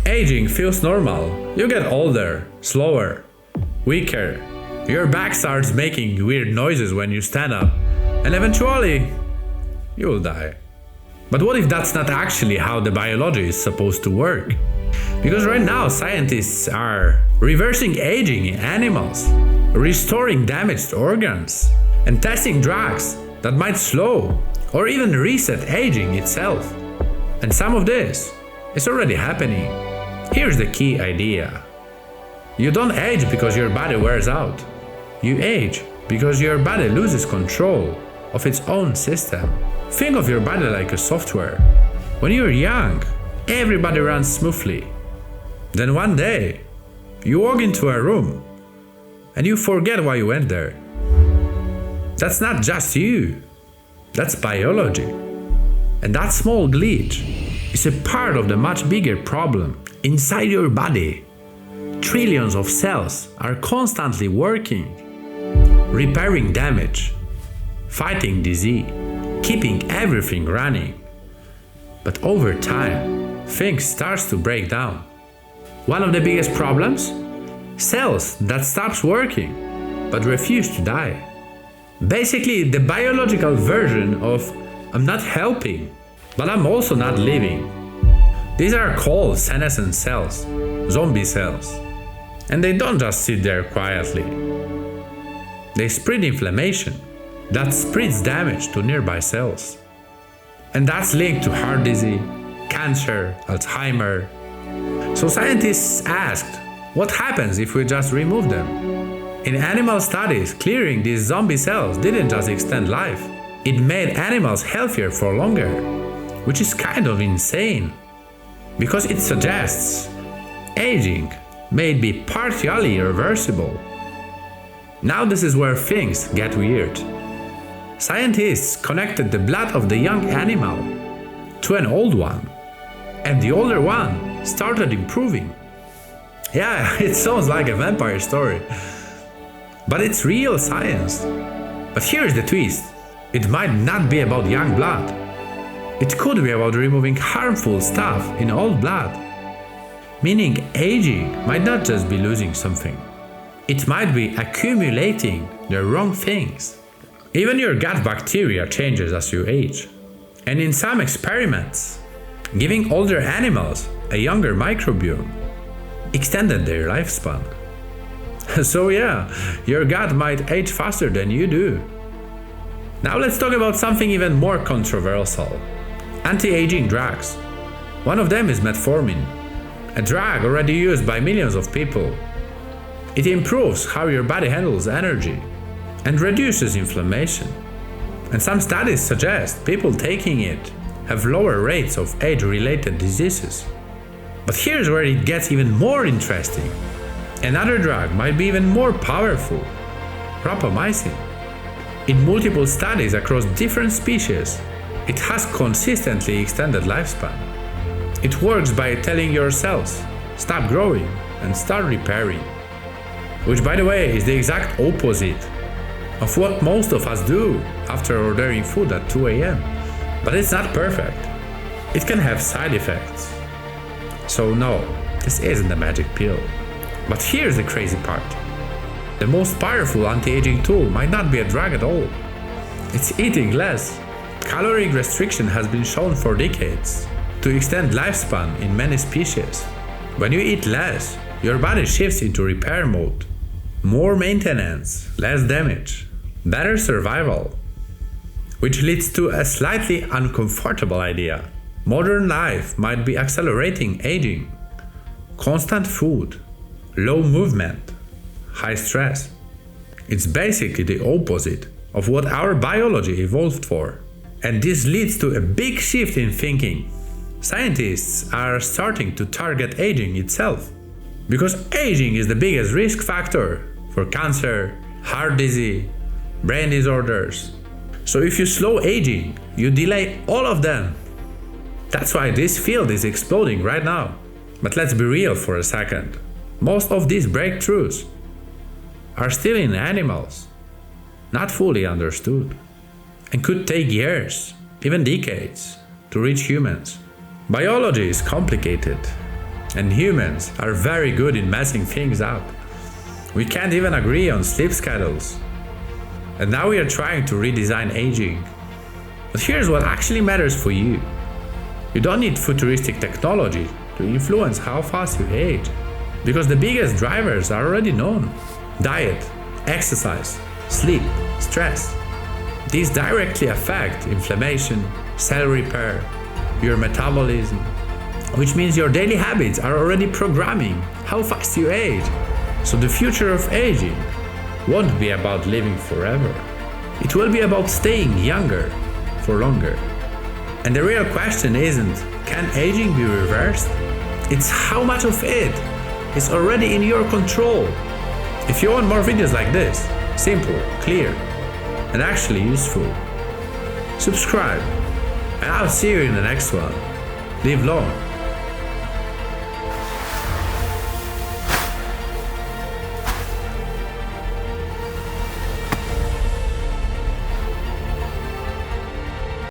Aging feels normal. You get older, slower, weaker. Your back starts making weird noises when you stand up, and eventually, you will die. But what if that's not actually how the biology is supposed to work? Because right now, scientists are reversing aging in animals, restoring damaged organs, and testing drugs that might slow or even reset aging itself. And some of this is already happening. Here's the key idea. You don't age because your body wears out. You age because your body loses control of its own system. Think of your body like a software. When you're young, everybody runs smoothly. Then one day, you walk into a room and you forget why you went there. That's not just you. That's biology. And that small glitch is a part of the much bigger problem inside your body. Trillions of cells are constantly working, repairing damage, fighting disease, keeping everything running. But over time, things start to break down. One of the biggest problems? Cells that stops working but refuse to die. Basically, the biological version of I'm not helping, but I'm also not living. These are called senescent cells, zombie cells. And they don't just sit there quietly. They spread inflammation that spreads damage to nearby cells. And that's linked to heart disease, cancer, Alzheimer. So scientists asked, what happens if we just remove them? In animal studies, clearing these zombie cells didn't just extend life. It made animals healthier for longer, which is kind of insane. Because it suggests aging may be partially reversible. Now this is where things get weird. Scientists connected the blood of the young animal to an old one, and the older one started improving. Yeah, it sounds like a vampire story, but it's real science. But here's the twist. It might not be about young blood. It could be about removing harmful stuff in old blood. Meaning aging might not just be losing something. It might be accumulating the wrong things. Even your gut bacteria changes as you age. And in some experiments, giving older animals a younger microbiome extended their lifespan. So yeah, your gut might age faster than you do. Now let's talk about something even more controversial. Anti-aging drugs. One of them is metformin, a drug already used by millions of people. It improves how your body handles energy and reduces inflammation. And some studies suggest people taking it have lower rates of age-related diseases. But here's where it gets even more interesting. Another drug might be even more powerful, rapamycin. In multiple studies across different species, it has consistently extended lifespan. It works by telling your cells, stop growing and start repairing. Which, by the way, is the exact opposite of what most of us do after ordering food at 2 a.m. But it's not perfect. It can have side effects. So no, this isn't a magic pill. But here's the crazy part. The most powerful anti-aging tool might not be a drug at all. It's eating less. Caloric restriction has been shown for decades to extend lifespan in many species. When you eat less, your body shifts into repair mode. More maintenance, less damage, better survival. Which leads to a slightly uncomfortable idea. Modern life might be accelerating aging. Constant food, low movement, high stress. It's basically the opposite of what our biology evolved for. And this leads to a big shift in thinking. Scientists are starting to target aging itself. Because aging is the biggest risk factor for cancer, heart disease, brain disorders. So if you slow aging, you delay all of them. That's why this field is exploding right now. But let's be real for a second. Most of these breakthroughs are still in animals, not fully understood, and could take years, even decades, to reach humans. Biology is complicated, And humans are very good in messing things up. We can't even agree on sleep schedules. And now we are trying to redesign aging. But here's what actually matters for you. You don't need futuristic technology to influence how fast you age, because the biggest drivers are already known. Diet, exercise, sleep, stress. These directly affect inflammation, cell repair, your metabolism, which means your daily habits are already programming how fast you age. So the future of aging won't be about living forever. It will be about staying younger for longer. And the real question isn't, can aging be reversed? It's how much of it is already in your control. If you want more videos like this, simple, clear, and actually useful, subscribe, and I'll see you in the next one. Live long